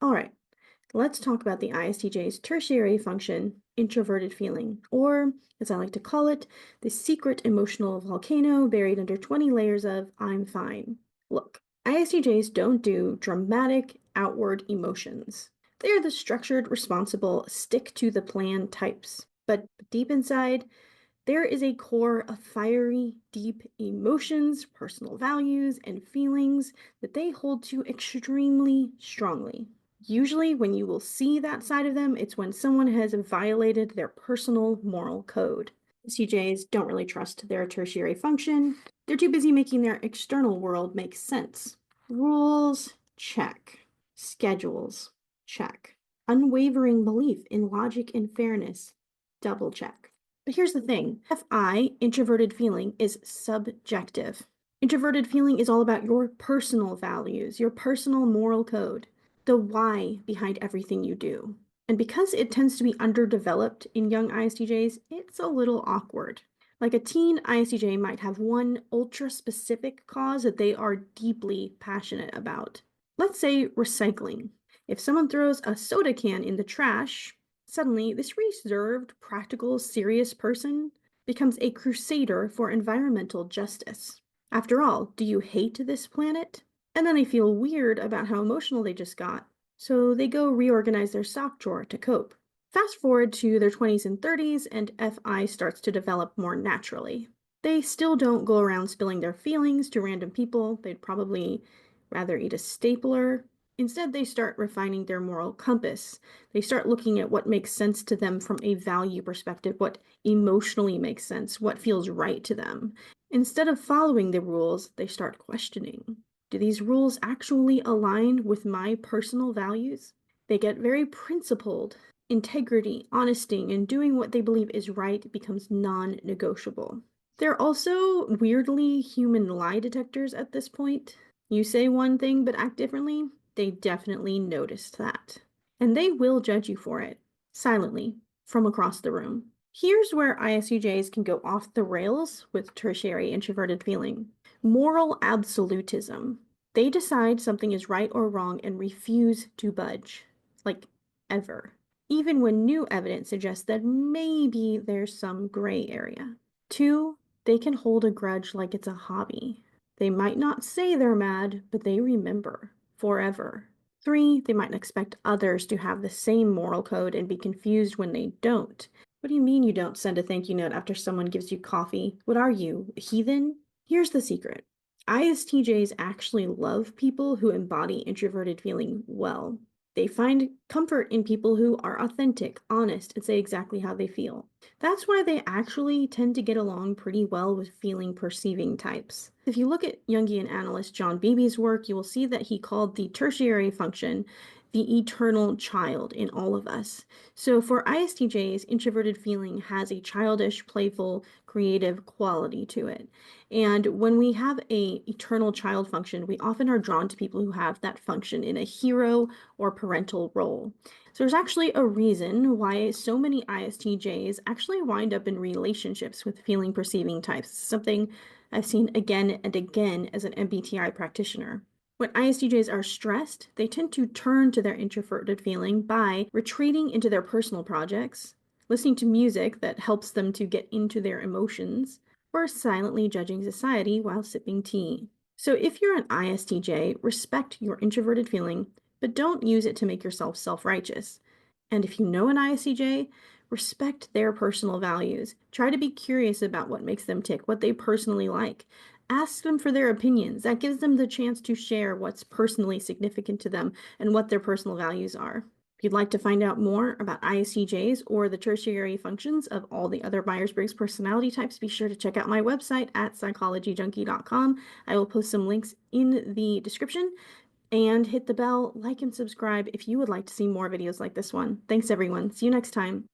All right, let's talk about the ISTJ's tertiary function, introverted feeling, or as I like to call it, the secret emotional volcano buried under 20 layers of I'm fine. Look, ISTJs don't do dramatic outward emotions. They are the structured, responsible, stick to the plan types. But deep inside, there is a core of fiery, deep emotions, personal values, and feelings that they hold to extremely strongly. Usually, when you will see that side of them, it's when someone has violated their personal moral code. CJs don't really trust their tertiary function. They're too busy making their external world make sense. Rules, check. Schedules, check. Unwavering belief in logic and fairness, double check. But here's the thing, FI, introverted feeling, is subjective. Introverted feeling is all about your personal values, your personal moral code, the why behind everything you do. And because it tends to be underdeveloped in young ISTJs, it's a little awkward. Like a teen ISTJ might have one ultra-specific cause that they are deeply passionate about. Let's say recycling. If someone throws a soda can in the trash, suddenly this reserved, practical, serious person becomes a crusader for environmental justice. After all, do you hate this planet? And then they feel weird about how emotional they just got, so they go reorganize their sock drawer to cope. Fast forward to their 20s and 30s, and FI starts to develop more naturally. They still don't go around spilling their feelings to random people. They'd probably rather eat a stapler. Instead, they start refining their moral compass. They start looking at what makes sense to them from a value perspective, what emotionally makes sense, what feels right to them. Instead of following the rules, they start questioning. Do these rules actually align with my personal values? They get very principled. Integrity, honesty, and doing what they believe is right becomes non-negotiable. They're also weirdly human lie detectors at this point. You say one thing but act differently, they definitely noticed that. And they will judge you for it, silently, from across the room. Here's where ISTJs can go off the rails with tertiary introverted feeling. Moral absolutism. They decide something is right or wrong and refuse to budge. Like, ever. Even when new evidence suggests that maybe there's some gray area. 2, they can hold a grudge like it's a hobby. They might not say they're mad, but they remember forever. 3, they might expect others to have the same moral code and be confused when they don't. What do you mean you don't send a thank you note after someone gives you coffee? What are you, a heathen? Here's the secret. ISTJs actually love people who embody introverted feeling well. They find comfort in people who are authentic, honest, and say exactly how they feel. That's why they actually tend to get along pretty well with feeling perceiving types. If you look at Jungian analyst John Beebe's work, you will see that he called the tertiary function the eternal child in all of us. So for ISTJs, introverted feeling has a childish, playful, creative quality to it. And when we have a eternal child function, we often are drawn to people who have that function in a hero or parental role. So there's actually a reason why so many ISTJs actually wind up in relationships with feeling perceiving types, something I've seen again and again as an MBTI practitioner. When ISTJs are stressed, they tend to turn to their introverted feeling by retreating into their personal projects, listening to music that helps them to get into their emotions, or silently judging society while sipping tea. So if you're an ISTJ, respect your introverted feeling, but don't use it to make yourself self-righteous. And if you know an ISTJ, respect their personal values. Try to be curious about what makes them tick, what they personally like. Ask them for their opinions. That gives them the chance to share what's personally significant to them and what their personal values are. If you'd like to find out more about ISTJs or the tertiary functions of all the other Myers-Briggs personality types, be sure to check out my website at psychologyjunkie.com. I will post some links in the description. And hit the bell, like, and subscribe if you would like to see more videos like this one. Thanks, everyone. See you next time.